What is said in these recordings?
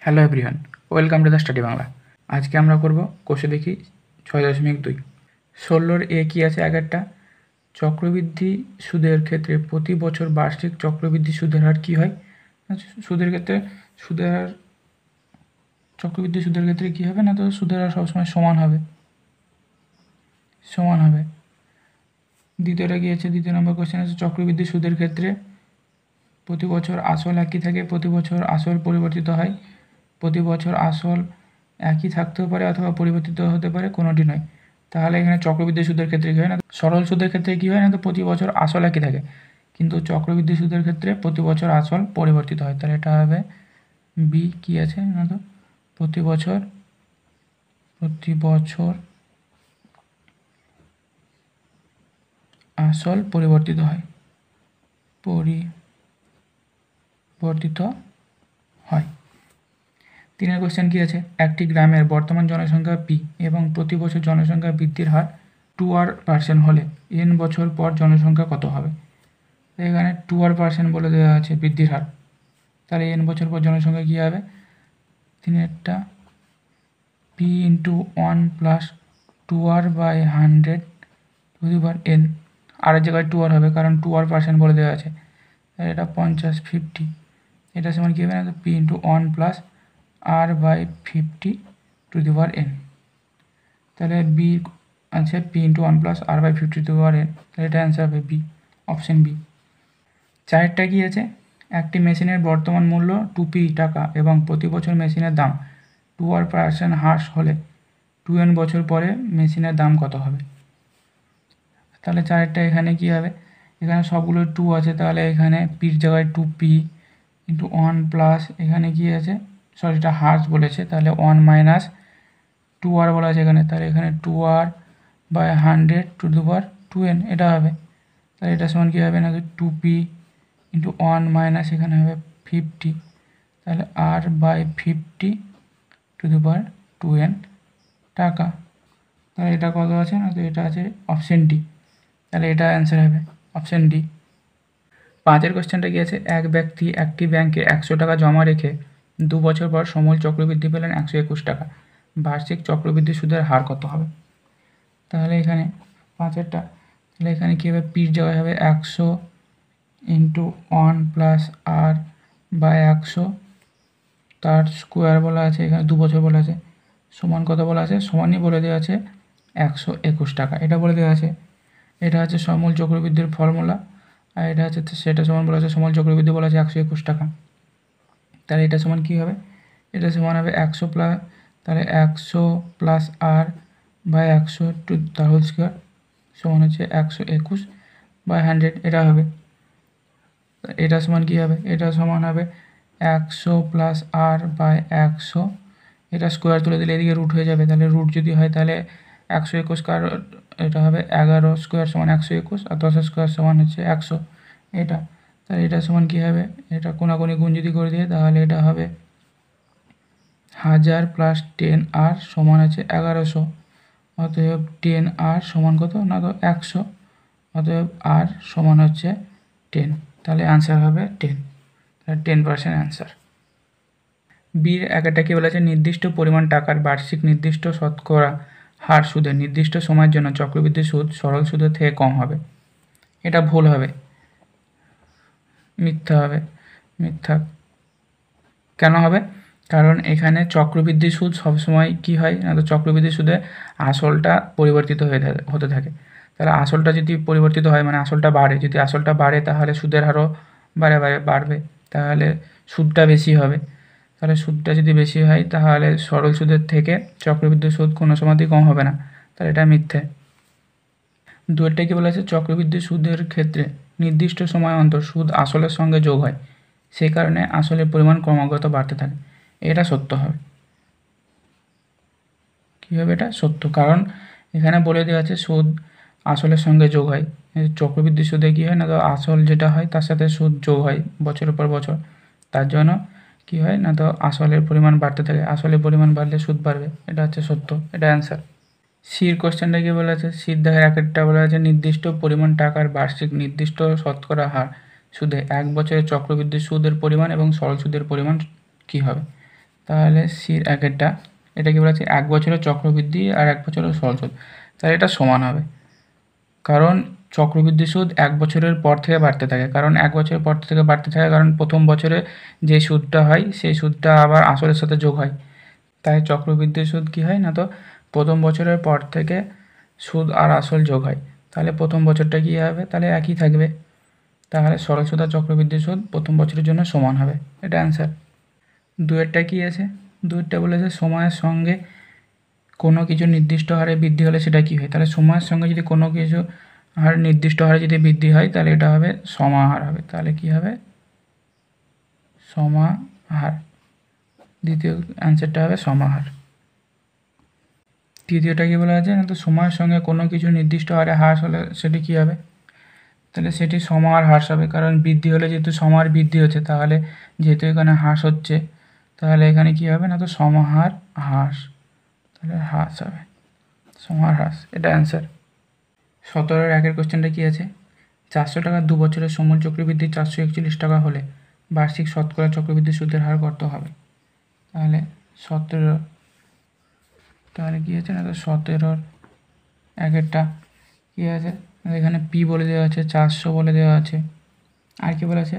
Hello everyone, welcome to the study Bangla. আজকে আমরা করব কোষে দেখি 6.2। 16 এ কী আছে আগেরটা? চক্রবৃদ্ধি সুদের ক্ষেত্রে প্রতি বছর বার্ষিক চক্রবৃদ্ধি সুদের হার কী হয়? সুদের ক্ষেত্রে সুদের হার চক্রবৃদ্ধি সুদের ক্ষেত্রে কী হবে না, তো সুদের হার সবসময় সমান হবে। দ্বিতীয়টা কী আছে? দ্বিতীয় নম্বর কোশ্চেন আছে চক্রবৃদ্ধি সুদের ক্ষেত্রে প্রতি বছর আসল একই থাকে, প্রতি বছর আসল পরিবর্তিত হয়। প্রতি বছর আসল একই থাকতেও পারে অথবা পরিবর্তিত হতে পারে, কোনোটি নয়। তাহলে এখানে চক্রবৃদ্ধি সুদের ক্ষেত্রে কী হয় না, সরল সুদের ক্ষেত্রে কী হয় না, তো প্রতি বছর আসল একই থাকে, কিন্তু চক্রবৃদ্ধি সুদের ক্ষেত্রে প্রতি বছর আসল পরিবর্তিত হয়। তাহলে এটা হবে বি। কী আছে না, তো প্রতি বছর আসল পরিবর্তিত হয়। তিনের কোশ্চেন কী আছে? একটি গ্রামের বর্তমান জনসংখ্যা পি এবং প্রতি বছর জনসংখ্যা বৃদ্ধির হার 2r% হলে n বছর পর জনসংখ্যা কত হবে? এখানে 2r% বলে দেওয়া আছে বৃদ্ধির হার, তাহলে n বছর পর জনসংখ্যা কী হবে? তিনেরটা P into 1 plus 2r/100 to the power n, আর জায়গায় 2r হবে কারণ 2r% বলে দেওয়া আছে। তাহলে এটা 50 এটা সমান কী হবে না, তো P into 1 plus r/50 two the power n। তাহলে বি আছে P into 1 plus r/50 two the power n, তাহলে এটা অ্যান্সার হবে বি, অপশন বি। চারটা কী আছে? একটি মেশিনের বর্তমান মূল্য 2p টাকা এবং প্রতি বছর মেশিনের দাম 2r% হ্রাস হলে 2n বছর পরে মেশিনের দাম কত হবে? তাহলে চারটা এখানে কী হবে? এখানে সবগুলো 2 আছে, তাহলে এখানে পির জায়গায় 2p ইন্টু 1 প্লাস এখানে কী আছে, সরি এটা হ্রাস বলেছে, তাহলে 1 মাইনাস 2r বলা আছে এখানে, তাহলে এখানে 2r/100 to the power 2n এটা হবে। তাহলে এটা সমান কী হবে না, 2p ইন্টু 1 মাইনাস এখানে হবে 50, তাহলে r/50 two the power 2n টাকা। তাহলে এটা কত আছে না, তো এটা আছে অপশন ডি, তাহলে এটা অ্যান্সার হবে অপশন ডি। পাঁচের কোশ্চেনটা কী আছে? এক ব্যক্তি একটি ব্যাংকে 100 টাকা জমা রেখে 2 বছর পর সমূল চক্রবৃদ্ধি পেলেন 121 টাকা, বার্ষিক চক্রবৃদ্ধি সুদের হার কত হবে? তাহলে এখানে পাঁচেরটা, তাহলে এখানে কী হবে? পির জায়গায় হবে 100 ইন্টু 1 প্লাস r/100, তার স্কোয়ার বলা আছে, এখানে 2 বছর বলা আছে, সমান কত বলা আছে? সমানই বলে দেওয়া আছে 121 টাকা, এটা বলে দেওয়া আছে। এটা হচ্ছে সমূল চক্রবৃদ্ধির ফর্মুলা, আর এটা হচ্ছে সেটা সমান বলা আছে, সমূল চক্রবৃদ্ধি বলা আছে 121 টাকা। তাহলে এটা সমান কী হবে? এটা সমান হবে 100 প্লাস, তাহলে 100 প্লাস r/100 টু তার হোল স্কোয়ার সমান হচ্ছে 121/100 এটা হবে। এটা সমান কী হবে? এটা সমান হবে 100 প্লাস r/100, এটা স্কোয়ার তুলে দিলে এদিকে রুট হয়ে যাবে, তাহলে রুট যদি হয় তাহলে 121 কার এটা হবে 11 স্কোয়ার সমান 121, আর 10 স্কোয়ার সমান হচ্ছে 100 এটা। তাহলে এটা সমান কী হবে? এটা কোনাকুনি গুণ যদি করে দিয়ে তাহলে এটা হবে 1000 প্লাস 10r সমান হচ্ছে 1100, অতএব 10r সমান কত না, তো 100, অতএব r সমান হচ্ছে 10, তাহলে অ্যান্সার হবে 10, তাহলে 10% অ্যান্সার। বির একটা কী বলেছে? নির্দিষ্ট পরিমাণ টাকার বার্ষিক নির্দিষ্ট শতকরা হার সুদে নির্দিষ্ট সময়ের জন্য চক্রবৃদ্ধি সুদ সরল সুদের থেকে কম হবে। এটা ভুল হবে, মিথ্যা। কেন হবে? কারণ এখানে চক্রবৃদ্ধি সুদ সবসময় কী হয় না, তো চক্রবৃদ্ধি সুদে আসলটা পরিবর্তিত হতে থাকে। তাহলে আসলটা যদি পরিবর্তিত হয় মানে আসলটা বাড়ে, যদি আসলটা বাড়ে তাহলে সুদের হারও বাড়বে, তাহলে সুদটা বেশি হবে। তাহলে সুদটা যদি বেশি হয় তাহলে সরল সুদের থেকে চক্রবৃদ্ধি সুদ কোনো সময়তেই কম হবে না, তাহলে এটা মিথ্যে। দুয়েরটা কী বলেছে? চক্রবৃদ্ধি সুদের ক্ষেত্রে নির্দিষ্ট সময় অন্তর সুদ আসলের সঙ্গে যোগ হয়, সেই কারণে আসলের পরিমাণ ক্রমাগত বাড়তে থাকে, এটা সত্য হবে। কী হবে? এটা সত্য, কারণ এখানে বলে দেওয়া আছে সুদ আসলের সঙ্গে যোগ হয়। চক্রবৃদ্ধি সুদে কী হয় না, তো আসল যেটা হয় তার সাথে সুদ যোগ হয় বছরের পর বছর, তার জন্য কী হয় না, তো আসলের পরিমাণ বাড়তে থাকে, আসলের পরিমাণ বাড়লে সুদ বাড়বে, এটা হচ্ছে সত্য, এটা অ্যান্সার। সির কোশ্চেনটা কী বলা আছে? সির দাগের একটা বলা আছে নির্দিষ্ট পরিমাণ টাকার বার্ষিক নির্দিষ্ট শতকরা হার সুদে 1 বছরের চক্রবৃদ্ধি সুদের পরিমাণ এবং সরল সুদের পরিমাণ কী হবে? তাহলে সির একেরটা, এটা কি বলেছে 1 বছরের চক্রবৃদ্ধি আর 1 বছরের সরল সুদ, তাহলে এটা সমান হবে। কারণ চক্রবৃদ্ধি সুদ 1 বছরের পর থেকে বাড়তে থাকে, কারণ 1 বছরের পর থেকে বাড়তে থাকে, কারণ প্রথম বছরে যে সুদটা হয় সেই সুদটা আবার আসলের সাথে যোগ হয়। তাই চক্রবৃদ্ধি সুদ কী হয় না, তো প্রথম বছরের পর থেকে সুদ আর আসল যোগ হয়, তাহলে প্রথম বছরটা কী হবে, তাহলে একই থাকবে। তাহলে সরল সুদ আর চক্রবৃদ্ধি সুদ প্রথম বছরের জন্য সমান হবে, এটা অ্যান্সার। দুয়েরটা কী আছে, দুয়েরটা বলেছে সময়ের সঙ্গে কোনো কিছু নির্দিষ্ট হারে বৃদ্ধি হলে সেটা কী হয়। তাহলে সময়ের সঙ্গে যদি কোনো কিছু হার নির্দিষ্ট হারে যদি বৃদ্ধি হয় তাহলে এটা হবে সমাহার হবে। তাহলে কী হবে, সমাহার। দ্বিতীয় অ্যান্সারটা হবে সমাহার। তৃতীয়টা কী বলা আছে না, তো সময়ের সঙ্গে কোনো কিছু নির্দিষ্ট হারে হ্রাস হলে সেটি কী হবে, তাহলে সেটি সমাহার হ্রাস হবে। কারণ বৃদ্ধি হলে যেহেতু সমাহার বৃদ্ধি হচ্ছে, তাহলে যেহেতু এখানে হ্রাস হচ্ছে, তাহলে এখানে কী হবে না, তো সমাহার হ্রাস, তাহলে হ্রাস হবে, সমাহার হ্রাস, এটা অ্যান্সার। 17-এর আগের কোশ্চেনটা কী আছে, 400 টাকা 2 বছরের সমূল চক্রবৃদ্ধি 441 টাকা হলে বার্ষিক শতকরা চক্রবৃদ্ধি সুদের হার কত হবে। তাহলে 17, তাহলে কী আছে না, তো 17-এর আগেরটা কী আছে, এখানে পি বলে দেওয়া আছে, 400 বলে দেওয়া আছে, আর কি বলে আছে,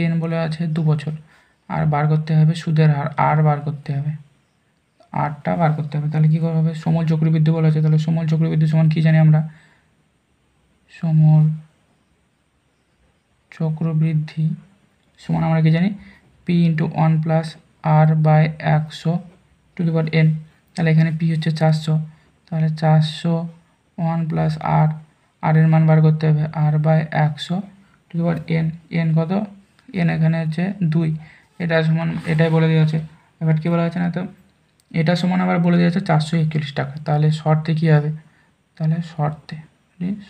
এন বলে আছে 2 বছর, আর বার করতে হবে সুদের হার, আর বার করতে হবে, আরটা বার করতে হবে। তাহলে কী করা হবে, সমূল চক্রবৃদ্ধি বলা আছে, তাহলে সমূল চক্রবৃদ্ধি সমান কী জানি আমরা, সমূল চক্রবৃদ্ধি সমান আমরা কি জানি, P into 1 plus R by 100 to the power N. তাহলে এখানে পি হচ্ছে 400, তাহলে 400 1 প্লাস আর এর মান বার করতে হবে, আর by 100 to the power n. N কত, এন এখানে হচ্ছে 2, এটা সমান, এটাই বলে দেওয়া আছে। এবার কী বলা আছে না, তো এটা সমান আবার বলে দেওয়া আছে 441 টাকা। তাহলে শর্তে কী হবে, তাহলে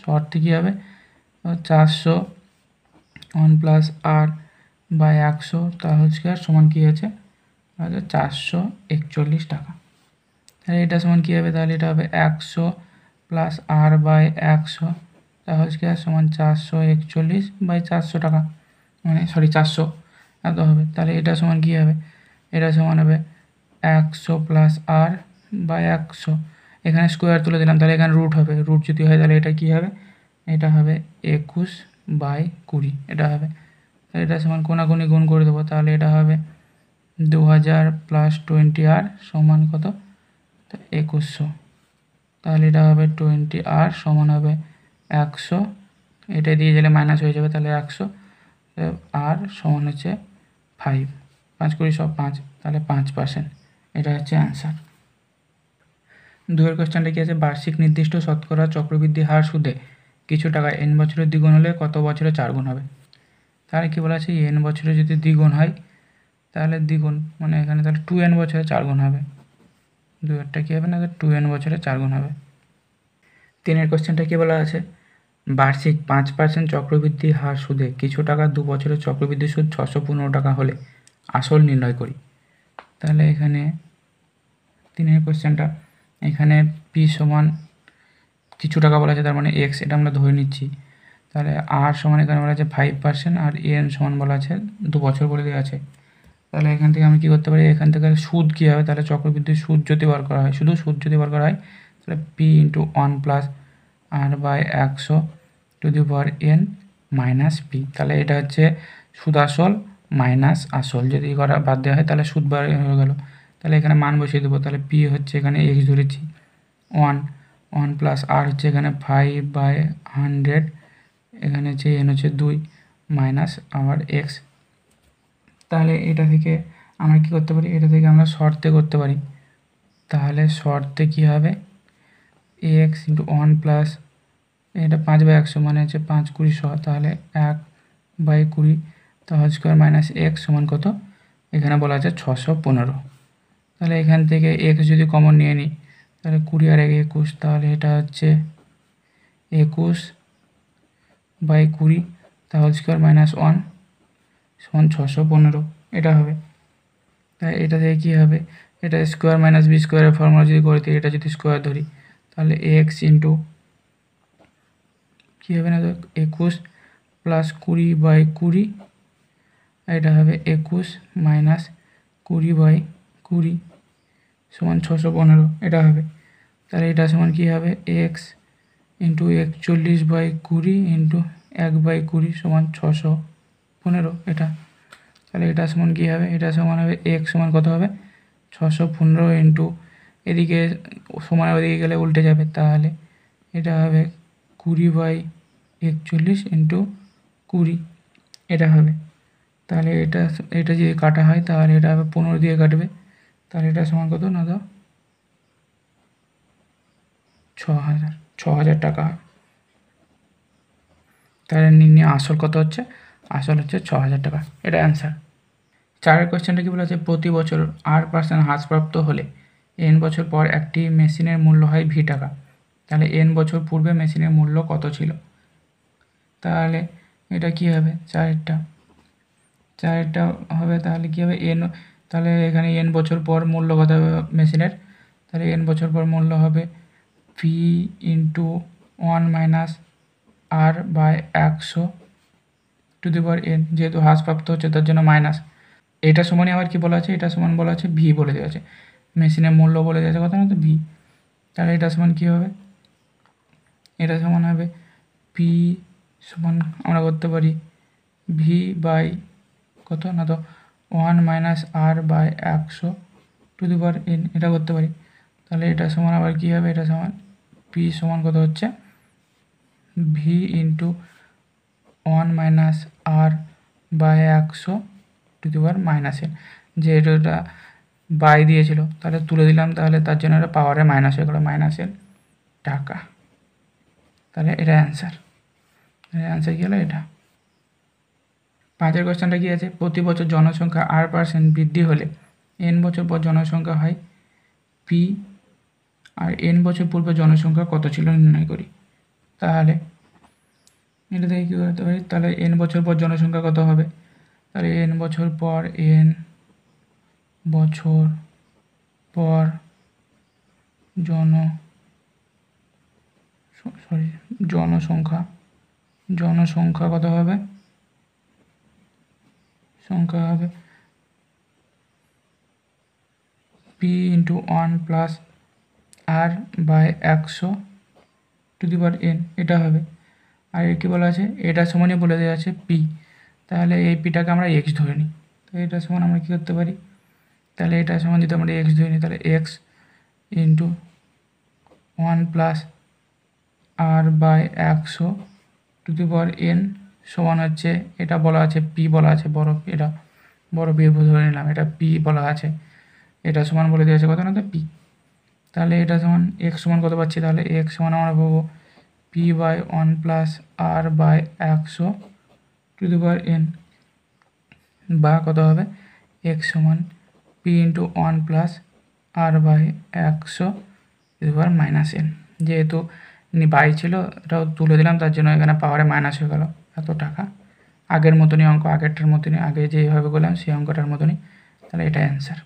শর্তে কী হবে, 400 1 প্লাস আর বাই 100 তাহলে সমান কী আছে, 441 টাকা। তাহলে এটা সমান কী হবে, তাহলে এটা হবে 100 প্লাস আর বাই 100 তাহলে সমান 441 বাই 400 টাকা, মানে 400 এত হবে। তাহলে এটা সমান কী হবে, এটা সমান হবে 100 প্লাস আর বাই 100, এখানে স্কোয়ার তুলে দিলাম, তাহলে এখানে রুট হবে, রুট যদি হয় তাহলে এটা কী হবে, এটা হবে 21 বাই 20, এটা হবে। তাহলে এটা সমান কোনাকুনি গুণ করে দেবো, তাহলে এটা হবে 2000 প্লাস 20 আর সমান কত, 2100। তাহলে এটা হবে 20 আর সমান হবে 100, এটা দিয়ে গেলে মাইনাস হয়ে যাবে, তাহলে 100 আর সমান হচ্ছে 5, 5 20 সব 5, তাহলে 5%, এটা হচ্ছে অ্যান্সার। দুয়ের কোশ্চেনটা কী আছে, বার্ষিক নির্দিষ্ট শতকরা চক্রবৃদ্ধি হার সুদে কিছু টাকা n বছরের দ্বিগুণ হলে কত বছরে 4 গুণ হবে। তাহলে কী বলা আছে, n বছরে যদি দ্বিগুণ হয় তাহলে দ্বিগুণ মানে এখানে তাহলে 2n বছরে 4 গুণ হবে। দুয়েরটা কী হবে না, 2n বছরে 4 গুণ হবে। তিনের কোশ্চেনটা কী বলা আছে, বার্ষিক 5% চক্রবৃদ্ধি হার সুদে কিছু টাকা 2 বছরের চক্রবৃদ্ধি সুদ 615 টাকা হলে আসল নির্ণয় করি। তাহলে এখানে তিনের কোশ্চেনটা, এখানে পি সমান কিছু টাকা বলা আছে, তার মানে এক্স, এটা আমরা ধরে নিচ্ছি। তাহলে আর সমান এখানে বলা আছে 5% আর এন সমান বলা আছে 2 বছর বলে দেওয়া আছে। তাহলে এখান থেকে আমি কী করতে পারি, এখান থেকে সুদ কী হবে, তাহলে চক্রবৃদ্ধি সুদ যদি বার করা হয়, শুধু সুদ যদি বার করা হয়, তাহলে P into 1 plus R by 100 to the power N minus P. তাহলে এটা হচ্ছে সুদ আসল মাইনাস আসল, যদি করা বাদ দেওয়া হয় তাহলে সুদ বার হয়ে গেল। তাহলে এখানে মান বসিয়ে দেবো, তাহলে পি হচ্ছে এখানে এক্স ধরেছি 1 প্লাস আর হচ্ছে এখানে 5/100, এখানে হচ্ছে এন হচ্ছে 2 মাইনাস আবার এক্স। তাহলে এটা থেকে আমরা কী করতে পারি, এটা থেকে আমরা শর্তে করতে পারি। তাহলে শর্তে কী হবে, এক্স ইন্টু 1 প্লাস এটা 5/100 মানে হচ্ছে 5 20 100, তাহলে 1/20 তাহলে স্কোয়ার মাইনাস এক্স সমান কত, এখানে বলা আছে 615। তাহলে এখান থেকে এক্স যদি কমন নিয়ে নিই, তাহলে 20 আর 21, তাহলে এটা হচ্ছে 21/20 তাহলে স্কোয়ার মাইনাস 1 সমান 615, এটা হবে। তাই এটা থেকে কী হবে, এটা স্কোয়ার মাইনাস বি স্কোয়ারের ফর্মুলা যদি করে দিই, এটা যদি স্কোয়ার ধরি তাহলে এক্স ইন্টু কী হবে না, 21 প্লাস 20/20, এটা হবে 21 মাইনাস 20/20, 20 সমান 615 এটা হবে। তাহলে এটা সমান কী হবে এক্স ইন্টু 41/20 ইন্টু 1/20 সমান 615 এটা। তাহলে এটা সমান কী হবে, এটা সমান হবে এক্স সমান কত হবে 615 ইন্টু এদিকে সমান ওদিকে গেলে উল্টে যাবে, তাহলে এটা হবে 20/41 ইন্টু 20 এটা হবে। তাহলে এটা যদি কাটা হয় তাহলে এটা হবে 15 দিয়ে কাটবে, তাহলে এটা সমান কত না তো 6,000 টাকা হবে। তাহলে নির্ণয় আসল কত হচ্ছে, আসল হচ্ছে 6,000 টাকা, এটা অ্যান্সার। 4 কোয়েশ্চেনটা কী বলেছে, প্রতি বছর R% হ্রাসপ্রাপ্ত হলে n বছর পর একটি মেশিনের মূল্য হয় v টাকা। তাহলে n বছর পূর্বে মেশিনের মূল্য কত ছিল। তাহলে এটা কী হবে, চারেরটা হবে। তাহলে কী হবে তাহলে এখানে n বছর পর মূল্য কত হবে মেশিনের, তাহলে n বছর পর মূল্য হবে v into 1 - R/100 to the power n, যেহেতু হ্রাসপ্রাপ্ত হচ্ছে তার জন্য মাইনাস। এটা সমানই আবার কি বলা আছে, এটা সমান বলা আছে ভি বলে দেওয়া আছে, মেশিনের মূল্য বলে দেওয়া আছে কত না তো ভি। তাহলে এটা সমান কী হবে, এটা সমান হবে পি সমান আমরা করতে পারি ভি বাই কত না তো 1 - R/100 to the power n, এটা করতে পারি। তাহলে এটা সমান আবার কী হবে, এটা সমান পি সমান কত হচ্ছে V into 1 - R/100 to the power -n, যেহেতু এটা বাই দিয়েছিল তাহলে তুলে দিলাম, তাহলে তার জন্য এটা পাওয়ারে মাইনাস হয়ে গেল -n টাকা। তাহলে এটা অ্যান্সার কী হলো এটা। 5 কোয়েশ্চেনটা কী আছে, প্রতি বছর জনসংখ্যা R% বৃদ্ধি হলে n বছর পর জনসংখ্যা হয় পি, আর n বছর পূর্বে জনসংখ্যা কত ছিল নির্ণয় করি। তাহলে এটা থেকে কী করতে পারি, তাহলে n বছর পর জনসংখ্যা কত হবে, তাহলে n বছর পর জনসংখ্যা কত হবে, সংখ্যা হবে P into 1 + R/100 to the power n, এটা হবে। আর কী বলা আছে, এটা সমানই বলে দেওয়া আছে পি, তাহলে এই পিটাকে আমরা এক্স ধরে নিই। তো এটা সমান আমরা কী করতে পারি, তাহলে এটা সমান যদি আমরা এক্স ধরে নিই, তাহলে x into 1 + R/100 to the power n সমান হচ্ছে, এটা বলা আছে পি বলা আছে এটা বড় পি ধরে নিলাম, এটা পি বলা আছে, এটা সমান বলে দেওয়া আছে কত না তো পি। তাহলে এটা সমান এক্স সমান কত পাচ্ছি, তাহলে এক্স সমান আমরা পাবো P by 1 + R/100 to the power n, বা কত হবে এক্স সমান P into 1 + R/100 to the power -n। যেহেতু বাই ছিল এটাও তুলে দিলাম, তার জন্য এখানে পাওয়ারে মাইনাস হয়ে গেল এত টাকা। আগের মতনই অঙ্ক, আগেরটার মতনই, আগে যেভাবে বললাম সেই অঙ্কটার মতনই। তাহলে এটা অ্যান্সার।